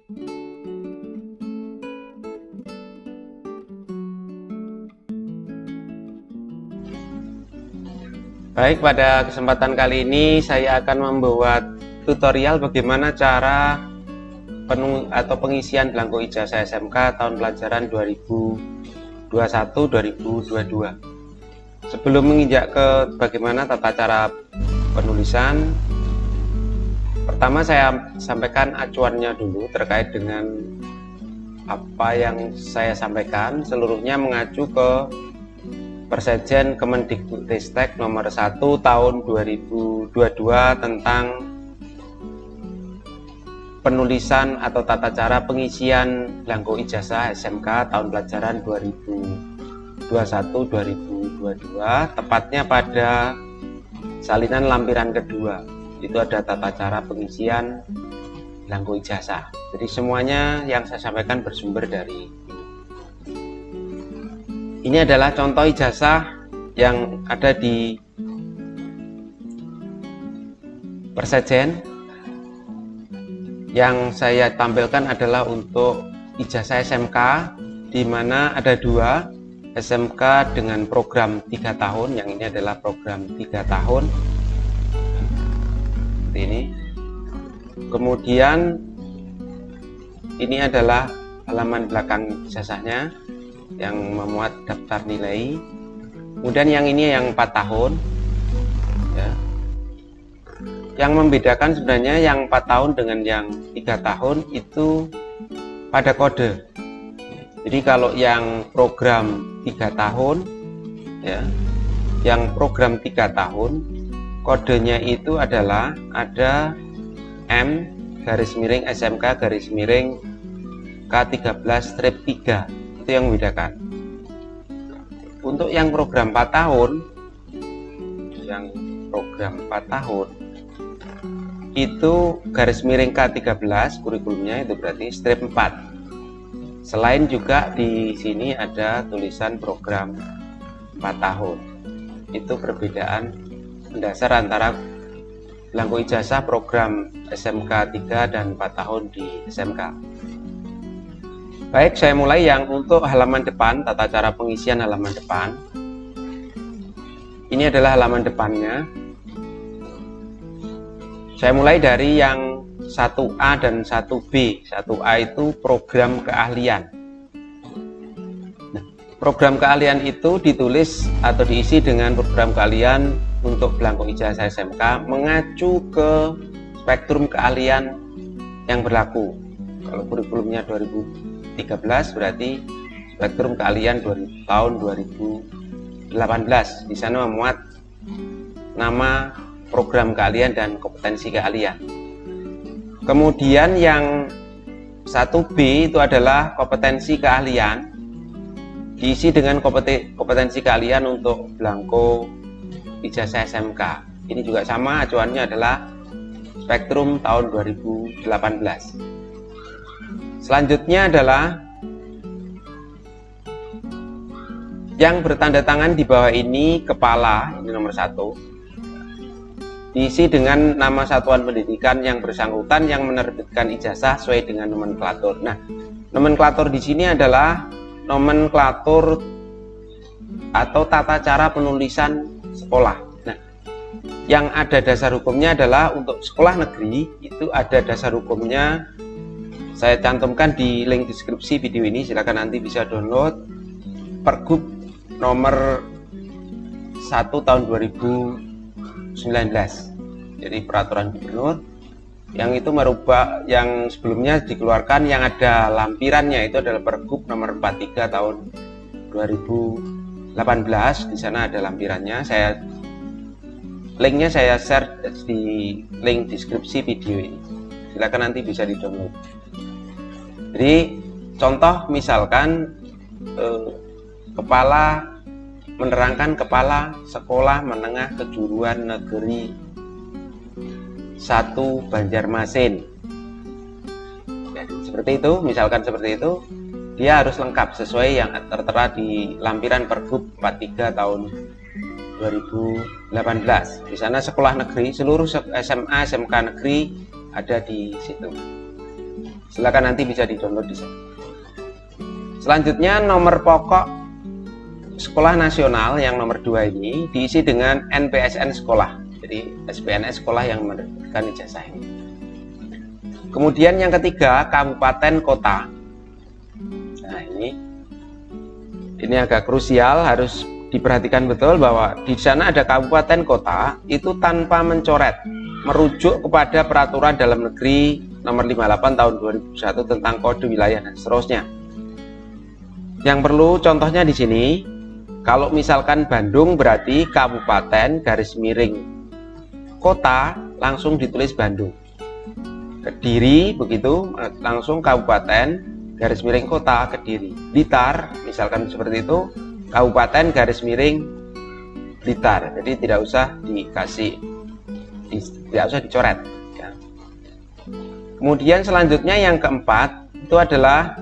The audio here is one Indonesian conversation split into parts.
Baik, pada kesempatan kali ini saya akan membuat tutorial bagaimana cara pengisian belangko ijazah SMK tahun pelajaran 2021-2022. Sebelum menginjak ke bagaimana tata cara penulisan, pertama saya sampaikan acuannya dulu terkait dengan apa yang saya sampaikan. Seluruhnya mengacu ke Persejen Kemendikbudristek nomor 1 tahun 2022 tentang penulisan atau tata cara pengisian belangko ijazah SMK tahun pelajaran 2021-2022, tepatnya pada salinan lampiran kedua. Itu ada tata cara pengisian belangko ijazah. Jadi semuanya yang saya sampaikan bersumber dari ini adalah contoh ijazah yang ada di Persejen. Yang saya tampilkan adalah untuk ijazah SMK, di mana ada dua, SMK dengan program 3 tahun, yang ini adalah program 3 tahun seperti ini. Kemudian ini adalah halaman belakang ijazahnya yang memuat daftar nilai. Kemudian yang ini yang 4 tahun ya. Yang membedakan sebenarnya yang 4 tahun dengan yang 3 tahun itu pada kode. Jadi kalau yang program 3 tahun ya, yang program 3 tahun kodenya itu adalah ada M _ SMK _ K13-3, itu yang membedakan. Untuk yang program 4 tahun, itu _ K13 kurikulumnya, itu berarti strip 4. Selain juga di sini ada tulisan program 4 tahun. Itu perbedaan mendasar antara belangko ijazah program SMK 3 dan 4 tahun di SMK. Baik, saya mulai yang untuk halaman depan, tata cara pengisian halaman depan. Ini adalah halaman depannya. Saya mulai dari yang 1A dan 1B. 1A itu program keahlian. Nah, program keahlian itu ditulis atau diisi dengan program keahlian untuk belangko ijazah SMK mengacu ke spektrum keahlian yang berlaku. Kalau kurikulumnya 2013 berarti spektrum keahlian tahun 2018. Di sana memuat nama program keahlian dan kompetensi keahlian. Kemudian yang 1B itu adalah kompetensi keahlian, diisi dengan kompetensi keahlian untuk belangko ijazah SMK. Ini juga sama, acuannya adalah spektrum tahun 2018. Selanjutnya adalah yang bertanda tangan di bawah ini, kepala, ini nomor 1, diisi dengan nama satuan pendidikan yang bersangkutan yang menerbitkan ijazah sesuai dengan nomenklatur. Nah, nomenklatur di sini adalah nomenklatur atau tata cara penulisan sekolah. Nah, yang ada dasar hukumnya adalah untuk sekolah negeri itu ada dasar hukumnya. Saya cantumkan di link deskripsi video ini, silakan nanti bisa download Pergub nomor 1 tahun 2019. Jadi peraturan gubernur yang itu merubah yang sebelumnya dikeluarkan, yang ada lampirannya itu adalah Pergub nomor 43 tahun 2018. Di sana ada lampirannya. Linknya saya share di link deskripsi video ini. Silakan nanti bisa di-download. Jadi contoh misalkan menerangkan kepala sekolah menengah kejuruan negeri 1 Banjarmasin. Ya, seperti itu, misalkan seperti itu, dia harus lengkap sesuai yang tertera di lampiran Pergub 43 tahun 2018. Di sana sekolah negeri, seluruh SMA, SMK negeri ada di situ. Silakan nanti bisa di-download di sana. Selanjutnya nomor pokok sekolah nasional yang nomor 2 ini diisi dengan NPSN sekolah. Jadi SPNS sekolah yang menerbitkan ijazah ini. Kemudian yang ketiga, kabupaten kota. Nah, ini agak krusial, harus diperhatikan betul bahwa di sana ada kabupaten kota itu tanpa mencoret, merujuk kepada peraturan dalam negeri nomor 58 tahun 2001 tentang kode wilayah dan seterusnya. Yang perlu contohnya di sini, kalau misalkan Bandung berarti kabupaten garis miring kota langsung ditulis Bandung. Kediri begitu langsung kabupaten garis miring kota Kediri. Blitar misalkan seperti itu kabupaten garis miring Blitar. Jadi tidak usah dicoret ya. Kemudian selanjutnya yang keempat itu adalah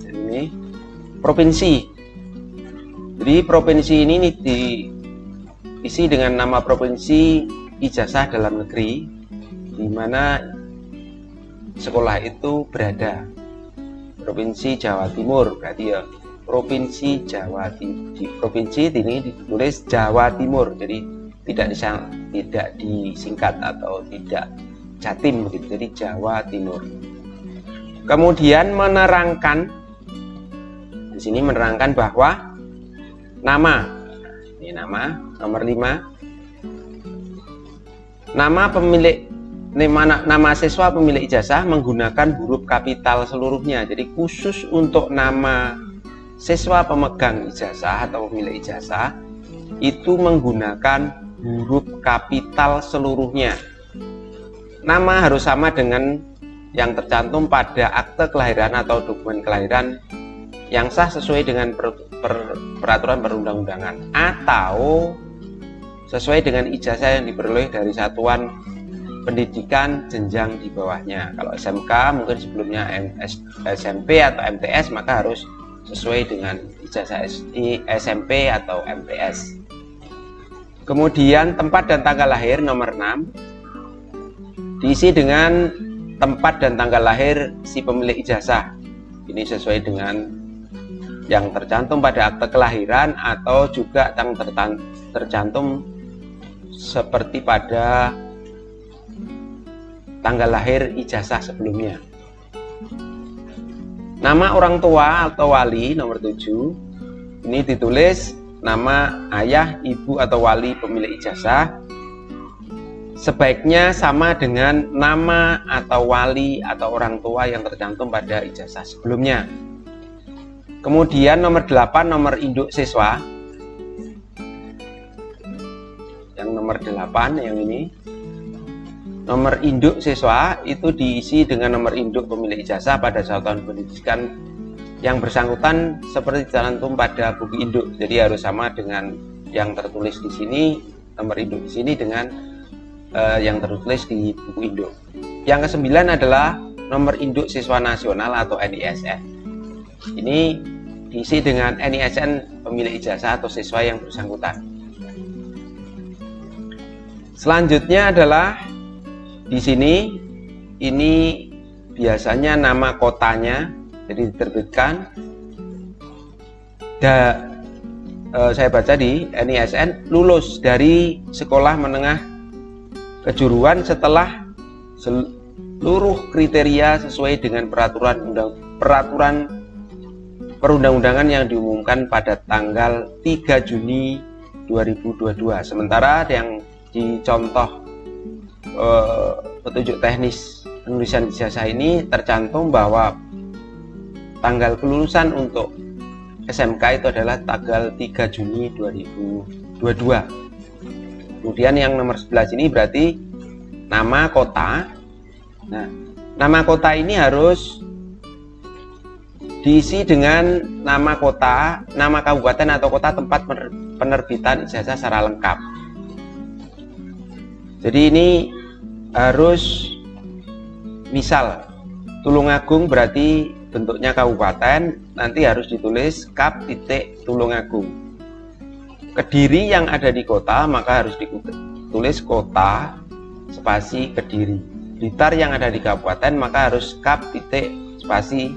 ini provinsi. Jadi provinsi ini diisi dengan nama provinsi ijazah dalam negeri di mana sekolah itu berada. Provinsi Jawa Timur berarti ya provinsi Jawa Timur. Di provinsi ini ditulis Jawa Timur. Jadi tidak disingkat atau tidak Jatim begitu. Jadi Jawa Timur. Kemudian menerangkan di sini menerangkan bahwa nama, ini nama nomor 5, nama siswa pemilik ijazah menggunakan huruf kapital seluruhnya. Jadi khusus untuk nama siswa pemegang ijazah atau pemilik ijazah itu menggunakan huruf kapital seluruhnya. Nama harus sama dengan yang tercantum pada akte kelahiran atau dokumen kelahiran yang sah sesuai dengan peraturan perundang-undangan atau sesuai dengan ijazah yang diperoleh dari satuan pendidikan jenjang di bawahnya. Kalau SMK mungkin sebelumnya SMP atau MTS, maka harus sesuai dengan ijazah SMP atau MTS. Kemudian tempat dan tanggal lahir nomor 6 diisi dengan tempat dan tanggal lahir si pemilik ijazah. Ini sesuai dengan yang tercantum pada akte kelahiran atau juga yang tercantum seperti pada tanggal lahir ijazah sebelumnya. Nama orang tua atau wali nomor 7 ini ditulis nama ayah, ibu atau wali pemilik ijazah. Sebaiknya sama dengan nama atau wali atau orang tua yang tercantum pada ijazah sebelumnya. Kemudian nomor 8 nomor induk siswa. Yang nomor 8 yang ini. Nomor induk siswa itu diisi dengan nomor induk pemilik ijazah pada satuan pendidikan yang bersangkutan seperti tercantum pada buku induk. Jadi harus sama dengan yang tertulis di sini, nomor induk di sini dengan yang tertulis di buku induk. Yang ke-9 adalah nomor induk siswa nasional atau NISN. Ini diisi dengan NISN pemilik ijazah atau siswa yang bersangkutan. Selanjutnya adalah di sini ini biasanya nama kotanya, jadi diterbitkan. Saya baca di NISN lulus dari sekolah menengah kejuruan setelah seluruh kriteria sesuai dengan peraturan perundang-undangan yang diumumkan pada tanggal 3 Juni 2022. Sementara yang di contoh petunjuk teknis penulisan ijazah ini tercantum bahwa tanggal kelulusan untuk SMK itu adalah tanggal 3 Juni 2022. Kemudian yang nomor 11 ini berarti nama kota. Nah, nama kota ini harus diisi dengan nama kota, nama kabupaten atau kota tempat penerbitan ijazah secara lengkap. Jadi ini harus, misal Tulungagung berarti bentuknya kabupaten, nanti harus ditulis Kap.Tulungagung. Kediri yang ada di kota, maka harus ditulis kota spasi Kediri. Blitar yang ada di kabupaten, maka harus kap titik spasi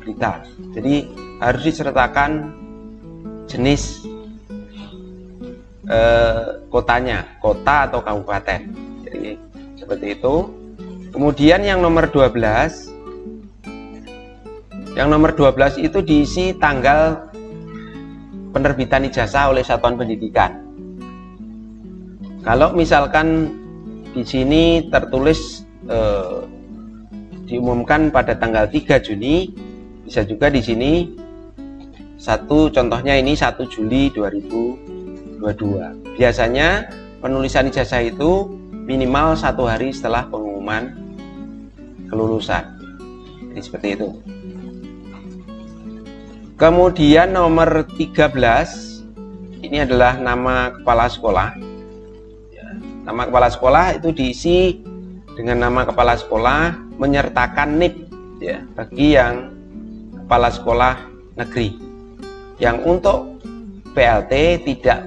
Blitar. Jadi harus disertakan jenis kotanya, kota atau kabupaten. Jadi seperti itu. Kemudian yang nomor 12, itu diisi tanggal penerbitan ijazah oleh satuan pendidikan. Kalau misalkan di sini tertulis diumumkan pada tanggal 3 Juni, bisa juga di sini contohnya ini 1 Juli 2022. Biasanya penulisan ijazah itu minimal 1 hari setelah pengumuman kelulusan. Jadi seperti itu. Kemudian nomor 13, ini adalah nama kepala sekolah. Nama kepala sekolah itu diisi dengan nama kepala sekolah menyertakan NIP ya, bagi yang kepala sekolah negeri. Yang untuk PLT tidak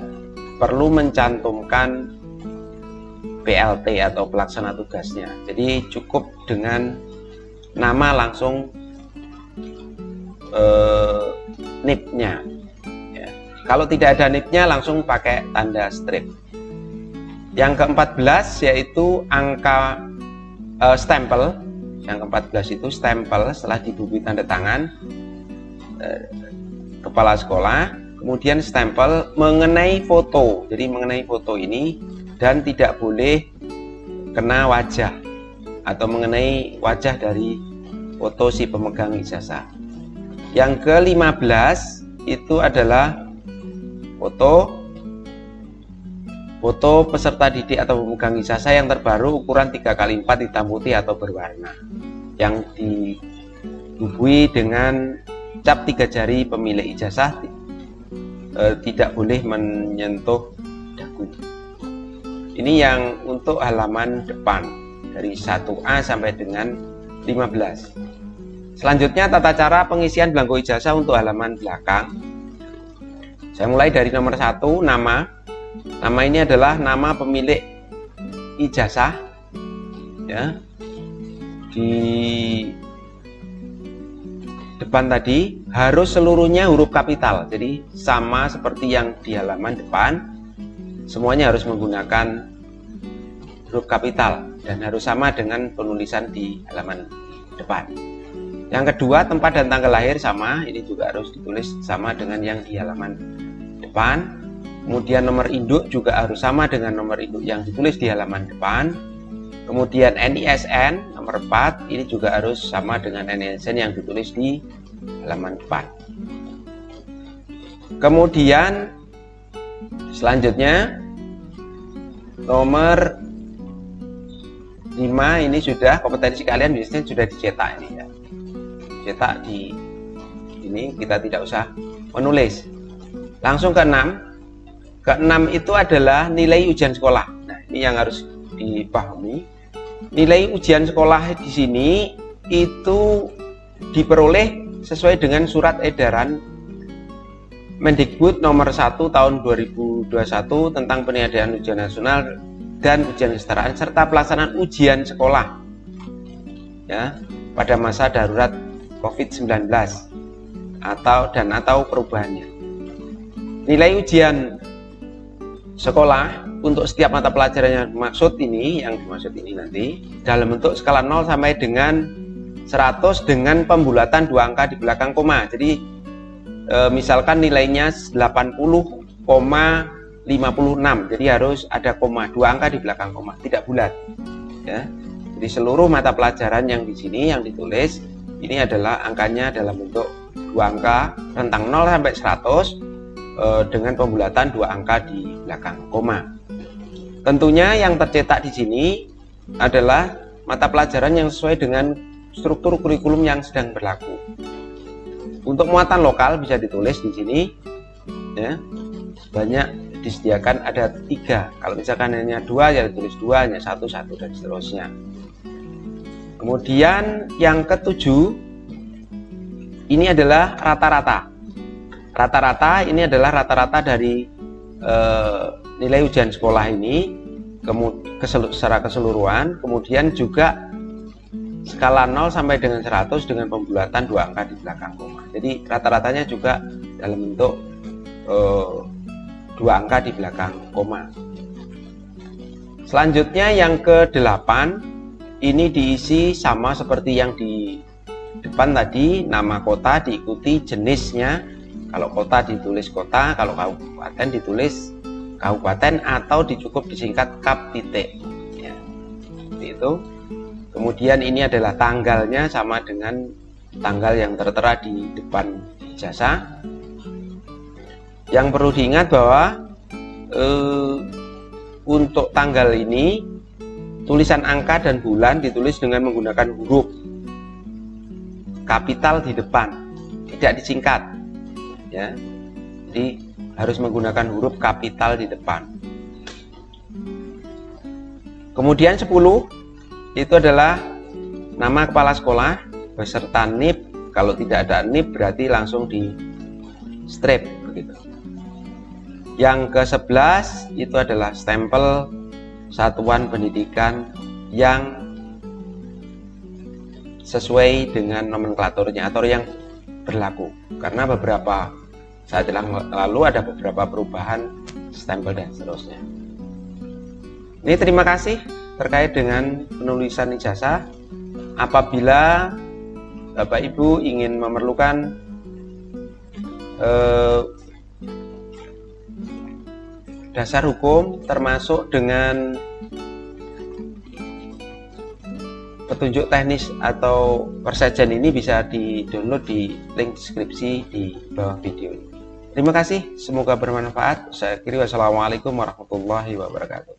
perlu mencantumkan PLT atau pelaksana tugasnya. Jadi cukup dengan nama langsung NIP-nya ya. Kalau tidak ada NIP-nya langsung pakai tanda strip. Yang ke-14 yaitu angka stempel. Yang ke-14 itu stempel setelah diberi tanda tangan kepala sekolah. Kemudian stempel mengenai foto. Jadi mengenai foto ini dan tidak boleh kena wajah atau mengenai wajah dari foto si pemegang ijazah. Yang ke-15 itu adalah foto peserta didik atau pemegang ijazah yang terbaru ukuran 3x4 hitam putih atau berwarna, yang dibubuhi dengan cap 3 jari pemilik ijazah, tidak boleh menyentuh dagu. Ini yang untuk halaman depan dari 1A sampai dengan 15. Selanjutnya tata cara pengisian belangko ijazah untuk halaman belakang. Saya mulai dari nomor 1, nama. Nama ini adalah nama pemilik ijazah ya. Di depan tadi harus seluruhnya huruf kapital. Jadi sama seperti yang di halaman depan, semuanya harus menggunakan huruf kapital dan harus sama dengan penulisan di halaman depan. Yang kedua, tempat dan tanggal lahir sama, ini juga harus ditulis sama dengan yang di halaman depan. Kemudian nomor induk juga harus sama dengan nomor induk yang ditulis di halaman depan. Kemudian NISN nomor 4, ini juga harus sama dengan NISN yang ditulis di halaman depan. Kemudian selanjutnya nomor 5, ini sudah kompetensi kalian biasanya sudah dicetak ini ya. Cetak di ini, kita tidak usah menulis. Langsung ke 6. Ke-6 itu adalah nilai ujian sekolah. Nah, ini yang harus dipahami. Nilai ujian sekolah di sini itu diperoleh sesuai dengan surat edaran Mendikbud nomor 1 tahun 2021 tentang peniadaan ujian nasional dan ujian kesetaraan serta pelaksanaan ujian sekolah ya pada masa darurat COVID-19 atau perubahannya. Nilai ujian sekolah untuk setiap mata pelajaran yang dimaksud ini nanti dalam bentuk skala 0 sampai dengan 100 dengan pembulatan 2 angka di belakang koma. Jadi misalkan nilainya 80,56, jadi harus ada koma, 2 angka di belakang koma, tidak bulat ya. Jadi seluruh mata pelajaran yang di sini yang ditulis ini adalah angkanya dalam bentuk 2 angka rentang 0 sampai 100 dengan pembulatan 2 angka di belakang koma. Tentunya yang tercetak di sini adalah mata pelajaran yang sesuai dengan struktur kurikulum yang sedang berlaku. Untuk muatan lokal bisa ditulis di sini ya. Banyak disediakan ada 3. Kalau misalkan hanya 2 ya ditulis 2, hanya 1 dan seterusnya. Kemudian yang ke-7 ini adalah rata-rata. Rata-rata ini adalah rata-rata dari nilai ujian sekolah ini secara keseluruhan, kemudian juga skala 0 sampai dengan 100 dengan pembulatan 2 angka di belakang koma. Jadi rata-ratanya juga dalam bentuk 2 angka di belakang koma. Selanjutnya yang ke-8 ini diisi sama seperti yang di depan tadi, nama kota diikuti jenisnya. Kalau kota ditulis kota, kalau kabupaten ditulis kabupaten atau cukup disingkat kap titik. Ya, seperti itu. Kemudian ini adalah tanggalnya sama dengan tanggal yang tertera di depan ijazah. Yang perlu diingat bahwa untuk tanggal ini tulisan angka dan bulan ditulis dengan menggunakan huruf kapital di depan, tidak disingkat. Ya, jadi harus menggunakan huruf kapital di depan. Kemudian 10 itu adalah nama kepala sekolah beserta NIP. Kalau tidak ada NIP berarti langsung di strip begitu. Yang ke-11 itu adalah stempel satuan pendidikan yang sesuai dengan nomenklaturnya atau yang berlaku, karena beberapa saat yang lalu ada beberapa perubahan stempel dan seterusnya. Ini terima kasih terkait dengan penulisan ijazah. Apabila Bapak Ibu ingin memerlukan dasar hukum termasuk dengan petunjuk teknis atau persajian ini bisa di-download di link deskripsi di bawah video ini. Terima kasih, semoga bermanfaat. Saya akhiri, wassalamualaikum warahmatullahi wabarakatuh.